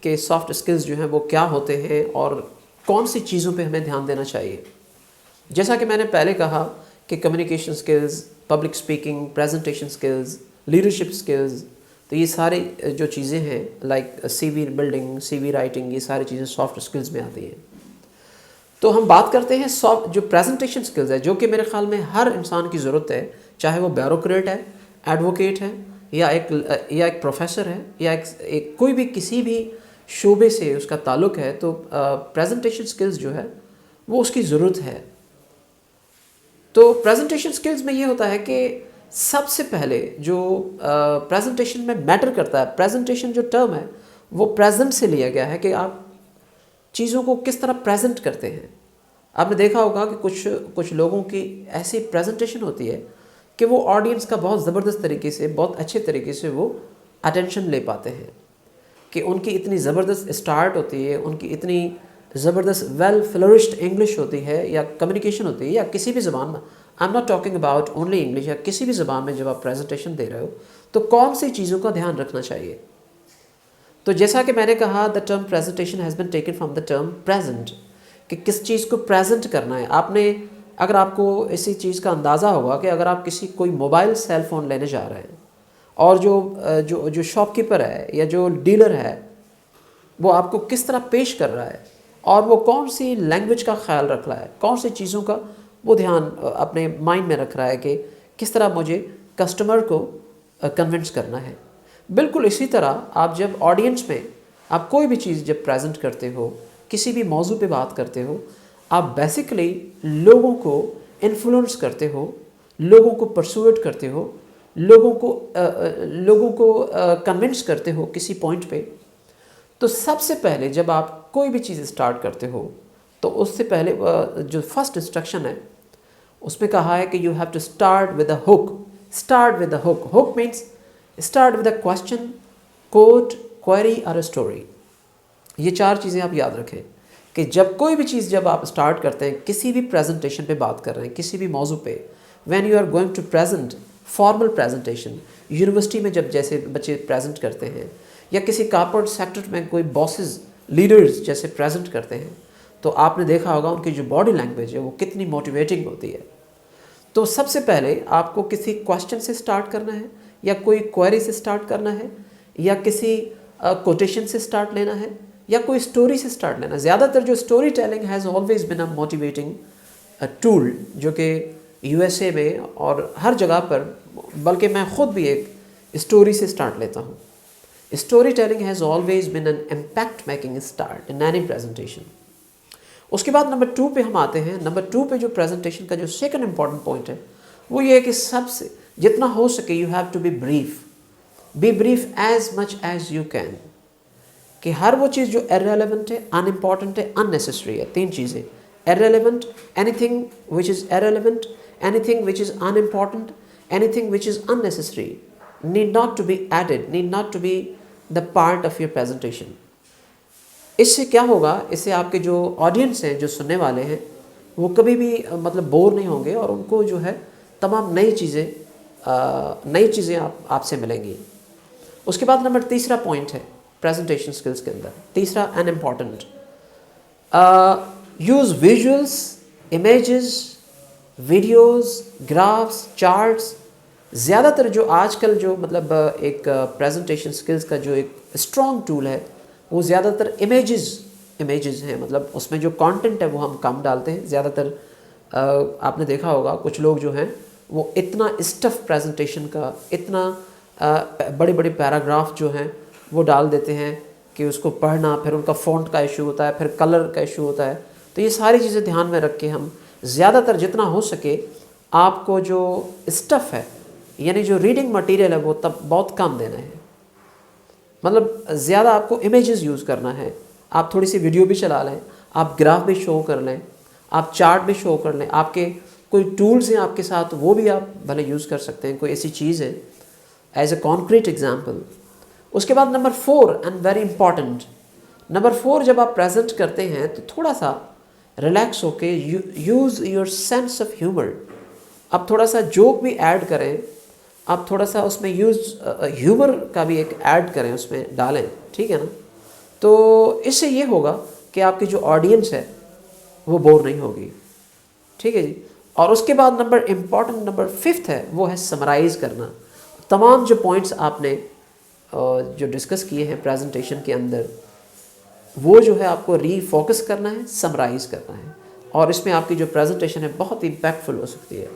کہ soft skills جو ہیں وہ کیا ہوتے ہیں اور کون سی چیزوں پہ ہمیں دھیان دینا چاہیے. جیسا کہ میں نے پہلے کہا کہ communication skills, public speaking, presentation skills, leadership skills, تو یہ سارے جو چیزیں ہیں like C V building, C V writing, یہ ساری چیزیں سافٹ اسکلز میں آتی ہیں. تو ہم بات کرتے ہیں جو پریزنٹیشن اسکلز ہے، جو کہ میرے خیال میں ہر انسان کی ضرورت ہے، چاہے وہ بیوروکریٹ ہے، ایڈوکیٹ ہے، یا ایک پروفیسر ہے، یا ایک کوئی بھی کسی بھی شعبے سے اس کا تعلق ہے، تو پریزنٹیشن اسکلز جو ہے وہ اس کی ضرورت ہے. تو پریزنٹیشن اسکلز میں یہ ہوتا ہے کہ سب سے پہلے جو پریزنٹیشن میں میٹر کرتا ہے، پریزنٹیشن جو ٹرم ہے وہ پریزنٹ سے لیا گیا ہے کہ آپ چیزوں کو کس طرح پریزنٹ کرتے ہیں. آپ نے دیکھا ہوگا کہ کچھ لوگوں کی ایسی پریزنٹیشن ہوتی ہے کہ وہ آڈینس کا بہت زبردست طریقے سے، بہت اچھے طریقے سے وہ اٹینشن لے پاتے ہیں، کہ ان کی اتنی زبردست اسٹارٹ ہوتی ہے، ان کی اتنی زبردست ویل فلورشڈ انگلش ہوتی ہے یا کمیونیکیشن ہوتی ہے، یا کسی بھی زبان میں، I am not talking about only English, یا کسی بھی زبان میں جب آپ پریزنٹیشن دے رہے ہو تو کون سی چیزوں کا دھیان رکھنا چاہیے. تو جیسا کہ میں نے کہا the term presentation has been taken from the term present, کہ کس چیز کو پریزنٹ کرنا ہے. اگر آپ کو اسی چیز کا اندازہ ہوگا کہ اگر آپ کوئی موبائل سیل فون لینے جا رہے ہیں اور جو شاپ کیپر ہے یا جو ڈیلر ہے وہ آپ کو کس طرح پیش کر رہا ہے اور وہ کون سی لینگویج کا خیال رکھ رہا ہے، کون سی چیزوں کا وہ دھیان اپنے مائنڈ میں رکھ رہا ہے کہ کس طرح مجھے کسٹمر کو کنونس کرنا ہے. بالکل اسی طرح آپ جب آڈینس میں آپ کوئی بھی چیز جب پریزنٹ کرتے ہو، کسی بھی موضوع پہ بات کرتے ہو، آپ بیسیکلی لوگوں کو انفلوئنس کرتے ہو، لوگوں کو پرسویٹ کرتے ہو، لوگوں کو کنونس کرتے ہو کسی پوائنٹ پہ. تو سب سے پہلے جب آپ کوئی بھی چیز اسٹارٹ کرتے ہو تو اس سے پہلے جو فرسٹ انسٹرکشن ہے اس میں کہا ہے کہ you have to start with a hook. Start with a hook. Hook means start with a question, quote, query اور اے اسٹوری. یہ چار چیزیں آپ یاد رکھیں کہ جب کوئی بھی چیز جب آپ اسٹارٹ کرتے ہیں، کسی بھی پریزنٹیشن پہ بات کر رہے ہیں، کسی بھی موضوع پہ، when you are going to present formal presentation, university میں جب جیسے بچے پریزنٹ کرتے ہیں یا کسی کارپوریٹ سیکٹر میں کوئی باسز، لیڈرز جیسے پریزنٹ کرتے ہیں، تو آپ نے دیکھا ہوگا ان کی جو باڈی لینگویج ہے وہ کتنی موٹیویٹنگ ہوتی ہے. تو سب سے پہلے آپ کو کسی کوشچن سے اسٹارٹ کرنا ہے، یا کوئی کوئری سے اسٹارٹ کرنا ہے، یا کسی کوٹیشن سے اسٹارٹ لینا ہے، یا کوئی اسٹوری سے اسٹارٹ لینا ہے. زیادہ تر جو story telling has always been a motivating tool, جو کہ یو ایس اے میں اور ہر جگہ پر، بلکہ میں خود بھی ایک اسٹوری سے اسٹارٹ لیتا ہوں. Story telling has always been an impact making start in any presentation. اس کے بعد نمبر 2 پہ ہم آتے ہیں. نمبر 2 پہ جو پریزنٹیشن کا جو سیکنڈ امپورٹنٹ پوائنٹ ہے وہ یہ ہے کہ سب سے جتنا ہو سکے you have to be brief as much as you can. کہ ہر وہ چیز جو irrelevant ہے، ان امپورٹنٹ ہے، ان نیسسری ہے. 3 چیزیں: irrelevant، anything which is irrelevant، anything which is unimportant، anything which is unnecessary need not to be added، need not to be the part of your presentation. اس سے کیا ہوگا؟ اس سے آپ کے جو آڈینس ہیں، جو سننے والے ہیں، وہ کبھی بھی مطلب بور نہیں ہوں گے اور ان کو جو ہے تمام نئی چیزیں آپ سے ملیں گی. اس کے بعد نمبر 3 پوائنٹ ہے پریزنٹیشن اسکلس کے اندر، تیسرا and important, use visuals, images, videos, graphs, charts. زیادہ تر جو آج کل جو مطلب ایک پریزنٹیشن اسکلس کا جو ایک اسٹرانگ ٹول ہے وہ زیادہ تر امیجز ہیں. مطلب اس میں جو کانٹینٹ ہے وہ ہم کم ڈالتے ہیں. زیادہ تر آپ نے دیکھا ہوگا کچھ لوگ جو ہیں وہ اتنا اسٹف پریزنٹیشن کا، اتنا بڑے بڑے پیراگراف جو ہیں وہ ڈال دیتے ہیں کہ اس کو پڑھنا، پھر ان کا فونٹ کا ایشو ہوتا ہے، پھر کلر کا ایشو ہوتا ہے. تو یہ ساری چیزیں دھیان میں رکھ کے ہم زیادہ تر جتنا ہو سکے آپ کو جو اسٹف ہے، یعنی جو ریڈنگ مٹیریل ہے، وہ تب بہت کم دینا ہے. مطلب زیادہ آپ کو امیجز یوز کرنا ہے. آپ تھوڑی سی ویڈیو بھی چلا لیں، آپ گراف بھی شو کر لیں، آپ چارٹ بھی شو کر لیں. آپ کے کوئی ٹولز ہیں آپ کے ساتھ وہ بھی آپ بھلے یوز کر سکتے ہیں. کوئی ایسی چیز ہے ایز اے کانکریٹ ایگزامپل. اس کے بعد number 4 and very important, number 4 جب آپ پریزنٹ کرتے ہیں تو تھوڑا سا ریلیکس ہو کے use your sense of humour. آپ تھوڑا سا جوک بھی ایڈ کریں، آپ تھوڑا سا اس میں ہیومر کا بھی ایک ایڈ کریں، اس میں ڈالیں. ٹھیک ہے نا؟ تو اس سے یہ ہوگا کہ آپ کی جو آڈینس ہے وہ بور نہیں ہوگی. ٹھیک ہے جی. اور اس کے بعد امپورٹنٹ نمبر 5 ہے، وہ ہے سمرائز کرنا. تمام جو پوائنٹس آپ نے جو ڈسکس کیے ہیں پریزنٹیشن کے اندر، وہ جو ہے آپ کو ری فوکس کرنا ہے، سمرائز کرنا ہے، اور اس میں آپ کی جو پریزنٹیشن ہے بہت امپیکٹفل ہو سکتی ہے.